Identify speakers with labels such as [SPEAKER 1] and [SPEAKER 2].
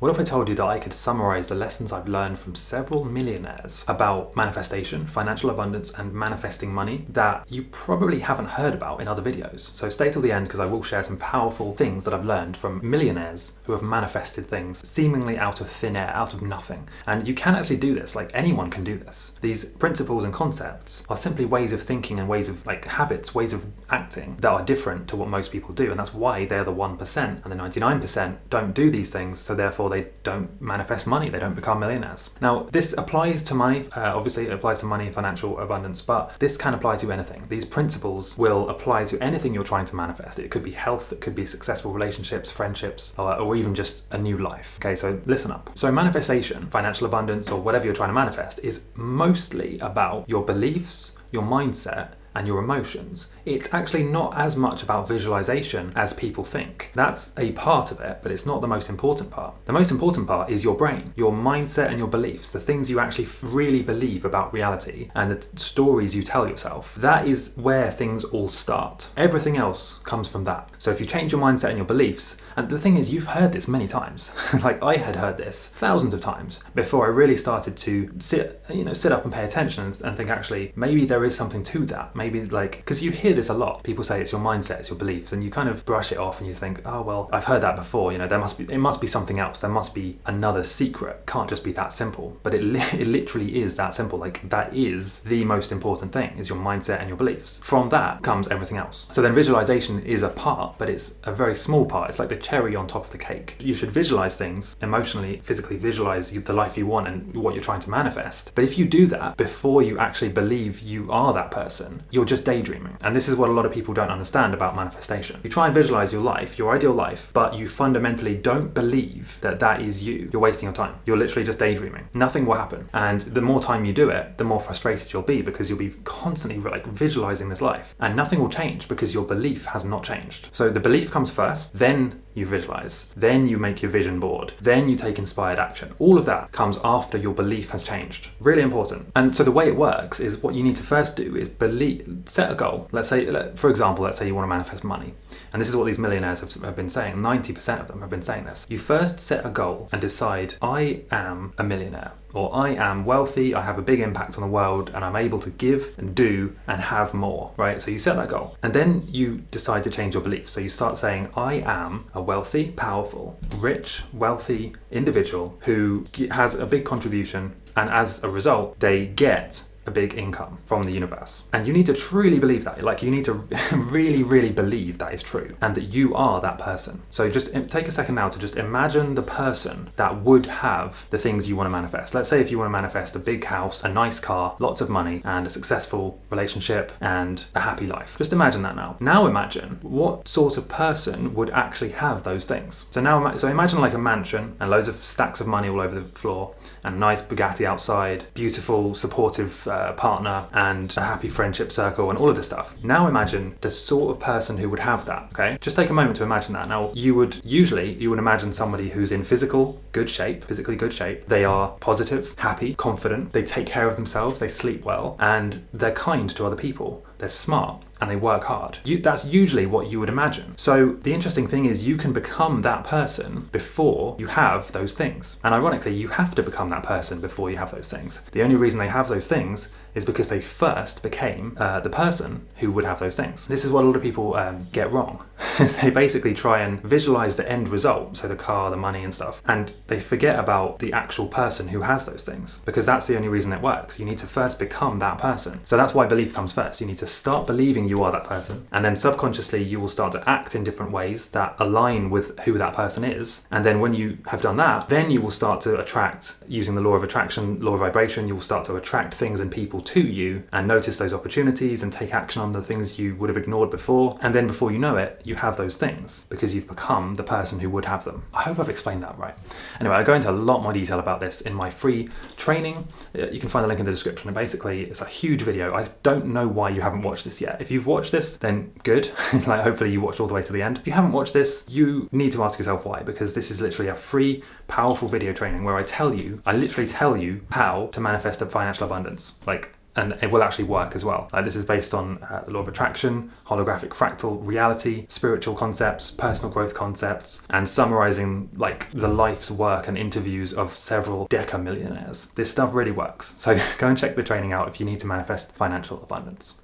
[SPEAKER 1] What if I told you that I could summarize the lessons I've learned from several millionaires about manifestation, financial abundance, and manifesting money that you probably haven't heard about in other videos? So stay till the end because I will share some powerful things that I've learned from millionaires who have manifested things seemingly out of thin air, out of nothing. And you can actually do this, like anyone can do this. These principles and concepts are simply ways of thinking and ways of habits, ways of acting that are different to what most people do. And that's why they're the 1% and the 99% don't do these things. So therefore they don't manifest money. They don't become millionaires. Now this applies to money. Obviously it applies to money, financial abundance, but this can apply to anything. These principles will apply to anything you're trying to manifest. It could be health, it could be successful relationships, friendships, or even just a new life. Okay, so listen up. So manifestation, financial abundance, or whatever you're trying to manifest is mostly about your beliefs, your mindset, and your emotions. It's actually not as much about visualization as people think. That's a part of it, but it's not the most important part. The most important part is your brain, your mindset and your beliefs, the things you actually really believe about reality and the stories you tell yourself. That is where things all start. Everything else comes from that. So if you change your mindset and your beliefs, and the thing is, you've heard this many times. Like I had heard this thousands of times before I really started to sit up and pay attention and think, actually, maybe there is something to that. Maybe because you hear this a lot. People say it's your mindset, it's your beliefs, and you kind of brush it off and you think, oh, well, I've heard that before. It must be something else. There must be another secret. Can't just be that simple. But it literally is that simple. Like that is the most important thing, is your mindset and your beliefs. From that comes everything else. So then visualization is a part, but it's a very small part. It's like the cherry on top of the cake. You should visualize things emotionally, physically visualize the life you want and what you're trying to manifest. But if you do that before you actually believe you are that person, you're just daydreaming. And this is what a lot of people don't understand about manifestation. You try and visualize your life, your ideal life, but you fundamentally don't believe that that is you. You're wasting your time. You're literally just daydreaming. Nothing will happen. And the more time you do it, the more frustrated you'll be because you'll be constantly visualizing this life. And nothing will change because your belief has not changed. So the belief comes first, then you visualize, then you make your vision board, then you take inspired action. All of that comes after your belief has changed. Really important. And so the way it works is what you need to first do is set a goal. Let's say, for example, let's say you want to manifest money. And this is what these millionaires have been saying. 90% of them have been saying this. You first set a goal and decide, I am a millionaire. Or I am wealthy, I have a big impact on the world, and I'm able to give and do and have more, right? So you set that goal. And then you decide to change your beliefs. So you start saying, I am a wealthy, powerful, rich, wealthy individual who has a big contribution, and as a result, they get a big income from the universe. And you need to truly believe that. Like you need to really, really believe that is true and that you are that person. So just take a second now to just imagine the person that would have the things you want to manifest. Let's say if you want to manifest a big house, a nice car, lots of money, and a successful relationship and a happy life. Just imagine that now. Now imagine what sort of person would actually have those things. So imagine like a mansion and loads of stacks of money all over the floor and a nice Bugatti outside, beautiful, supportive partner and a happy friendship circle and all of this stuff. Now imagine the sort of person who would have that, okay? Just take a moment to imagine that. Now you would imagine somebody who's in physically good shape. They are positive, happy, confident, they take care of themselves, they sleep well, and they're kind to other people. They're smart and they work hard. That's usually what you would imagine. So the interesting thing is you can become that person before you have those things. And ironically, you have to become that person before you have those things. The only reason they have those things is because they first became the person who would have those things. This is what a lot of people get wrong. They basically try and visualize the end result, so the car, the money and stuff, and they forget about the actual person who has those things, because that's the only reason it works. You need to first become that person. So that's why belief comes first. You need to start believing you are that person, and then subconsciously you will start to act in different ways that align with who that person is. And then when you have done that, then you will start to attract, using the law of attraction, law of vibration, you will start to attract things and people to you and notice those opportunities and take action on the things you would have ignored before. And then before you know it, you have those things because you've become the person who would have them. I hope I've explained that right. Anyway, I go into a lot more detail about this in my free training. You can find the link in the description. And basically, it's a huge video. I don't know why you haven't watched this yet. If you've watched this, then good. Like hopefully you watched all the way to the end. If you haven't watched this, you need to ask yourself why, because this is literally a free, powerful video training where I literally tell you how to manifest a financial abundance. Like and it will actually work as well. This is based on the law of attraction, holographic fractal reality, spiritual concepts, personal growth concepts, and summarizing like the life's work and interviews of several deca millionaires. This stuff really works. So go and check the training out if you need to manifest financial abundance.